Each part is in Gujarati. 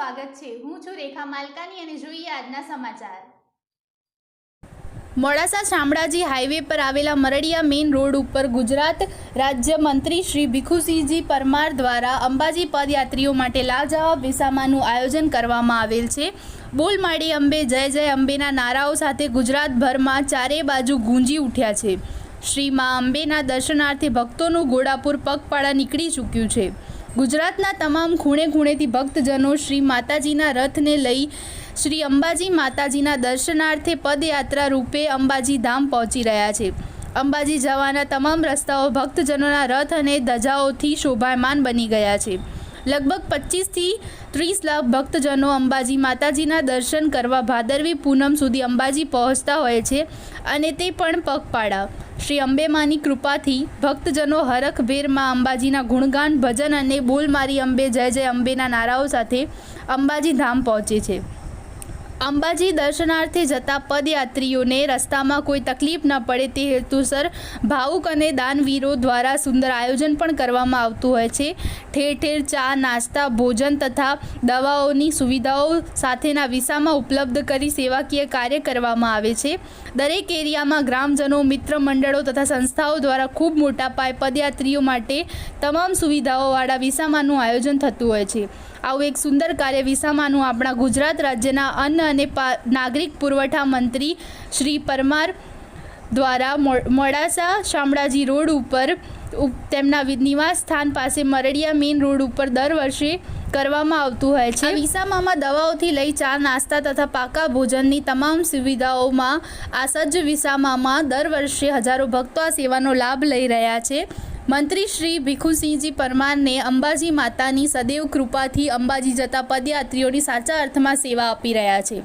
સ્વાગત છે। હું છું રેખા માલકાની અને જોઈએ આજના સમાચાર। મોડાસા શામળાજી હાઈવે પર આવેલા મરડિયા મેઇન રોડ ઉપર ગુજરાત રાજ્ય મંત્રી શ્રી ભીખુસિંહજી પરમાર દ્વારા અંબાજી પદયાત્રીઓ માટે લાજવાબ વિસામાનું આયોજન કરવામાં આવેલ છે। બોલ માડી અંબે જય જય અંબેના નારાઓ સાથે ગુજરાતભરમાં ચારે બાજુ ગૂંજી ઉઠ્યા છે। શ્રી મા અંબેના દર્શનાર્થે ભક્તોનું ઘોડાપુર પગપાળા નીકળી ચૂક્યું છે। ગુજરાતના તમામ ખૂણે ખૂણેથી ભક્તજનો શ્રી માતાજીના રથને લઈ શ્રી અંબાજી માતાજીના દર્શનાર્થે પદયાત્રા રૂપે અંબાજી ધામ પહોંચી રહ્યા છે। અંબાજી જવાના તમામ રસ્તાઓ ભક્તજનોના રથ અને ધજાઓથી શોભાયમાન બની ગયા છે। લગભગ 25 થી 30 લાખ ભક્તજનો અંબાજી માતાજીના દર્શન કરવા ભાદરવી પૂનમ સુધી અંબાજી પહોંચતા હોય છે અને તે પણ પગપાળા। શ્રી અંબેમાની કૃપાથી ભક્તજનો હરખભેરમાં અંબાજીના ગુણગાન ભજન અને બોલ મારી અંબે જય જય અંબેના નારાઓ સાથે અંબાજી ધામ પહોંચે છે। અંબાજી દર્શનાર્થે જતા પદયાત્રીઓને રસ્તામાં કોઈ તકલીફ ન પડે તે હેતુસર ભાવુક અને દાનવીરો દ્વારા સુંદર આયોજન પણ કરવામાં આવતું હોય છે। ઠેર ઠેર ચા નાસ્તા ભોજન તથા દવાઓની સુવિધાઓ સાથેના વિસામા ઉપલબ્ધ કરી સેવાકીય કાર્ય કરવામાં આવે છે। દરેક એરિયામાં ગ્રામજનો મિત્ર મંડળો તથા સંસ્થાઓ દ્વારા ખૂબ મોટા પાયે પદયાત્રીઓ માટે તમામ સુવિધાઓવાળા વિસામાનું આયોજન થતું હોય છે। આવું એક સુંદર કાર્ય વિસામાનું આપણા ગુજરાત રાજ્યના અન્ન અને નાગરિક પુરવઠા મંત્રી શ્રી પરમાર દ્વારા મોડાસા શામળાજી રોડ ઉપર તેમના નિવાસ સ્થાન પાસે મરડિયા મેઇન રોડ ઉપર દર વર્ષે કરવામાં આવતું હોય છે। વિસામામાં દવાઓથી લઈ ચા નાસ્તા તથા પાકા ભોજનની તમામ સુવિધાઓમાં આ સજ્જ વિસામામાં દર વર્ષે હજારો ભક્તો આ સેવાનો લાભ લઈ રહ્યા છે। મંત્રી શ્રી ભીખુસિંહજી પરમારને અંબાજી માતાની સદૈવ કૃપાથી અંબાજી જતા પદયાત્રીઓની સાચા અર્થમાં સેવા આપી રહ્યા છે।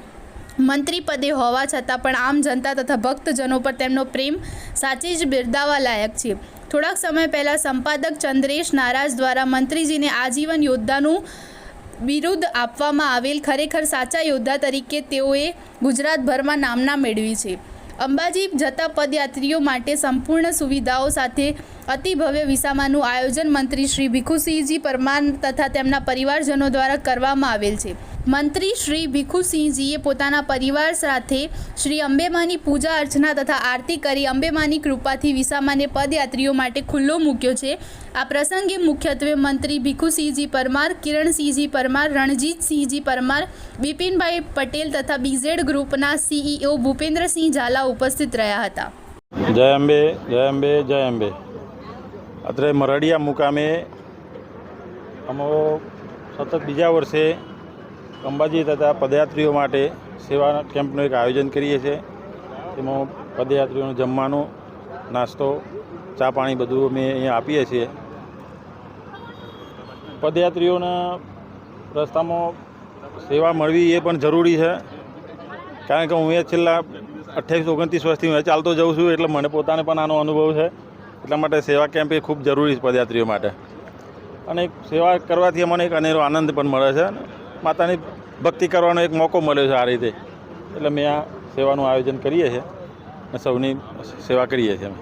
મંત્રી પદે હોવા છતાં પણ આમ જનતા તથા ભક્તજનો પર તેમનો પ્રેમ સાચે જ બિરદાવવા લાયક છે। થોડાક સમય પહેલાં સંપાદક ચંદ્રેશ નારાજ દ્વારા મંત્રીજીને આજીવન યોદ્ધાનું બિરુદ આપવામાં આવેલ ખરેખર સાચા યોદ્ધા તરીકે તેઓએ ગુજરાતભરમાં નામના મેળવી છે। અંબાજી જતા પદયાત્રીઓ માટે સંપૂર્ણ સુવિધાઓ સાથે અતિ ભવ્ય વિસામાનું આયોજન મંત્રી શ્રી ભીખુસિંહજી પરમાર તથા તેમના પરિવારજનો દ્વારા કરવામાં આવેલ છે। મંત્રી શ્રી ભીખુસિંહજીએ પોતાના પરિવાર સાથે શ્રી અંબેમાની પૂજા અર્ચના તથા આરતી કરી અંબેમાની કૃપાથી વિસામાને પદયાત્રીઓ માટે ખુલ્લો મૂક્યો છે। આ પ્રસંગે મુખ્યત્વે મંત્રી ભીખુસિંહજી પરમાર, કિરણસિંહજી પરમાર, રણજીતસિંહજી પરમાર, બિપિનભાઈ પટેલ તથા બીઝેડ ગ્રુપના CEO ભૂપેન્દ્રસિંહ ઝાલા ઉપસ્થિત રહ્યા હતા। જય અંબે જય અંબે જય અંબે। અત્રે મરડિયા મુકામે અમો સતત બીજા વર્ષે અંબાજી તથા પદયાત્રીઓ માટે સેવા કેમ્પનું એક આયોજન કરીએ છીએ। તેમાં પદયાત્રીઓને જમવાનું નાસ્તો ચા પાણી બધું અમે અહીંયા આપીએ છીએ। પદયાત્રીઓના રસ્તામાં સેવા મળવી એ પણ જરૂરી છે, કારણ કે હું એ છેલ્લા 28-29 વર્ષથી હું ચાલતો જાઉં છું, એટલે મને પોતાને પણ આનો અનુભવ છે। એટલા માટે સેવા કેમ્પ એ ખૂબ જરૂરી છે પદયાત્રીઓ માટે, અને સેવા કરવાથી મને એક અનેરો આનંદ પણ મળે છે, માતાની ભક્તિ કરવાનો એક મોકો મળ્યો છે આ રીતે। એટલે મેં આ સેવાનું આયોજન કરીએ છીએ અને સૌની સેવા કરીએ છીએ અમે।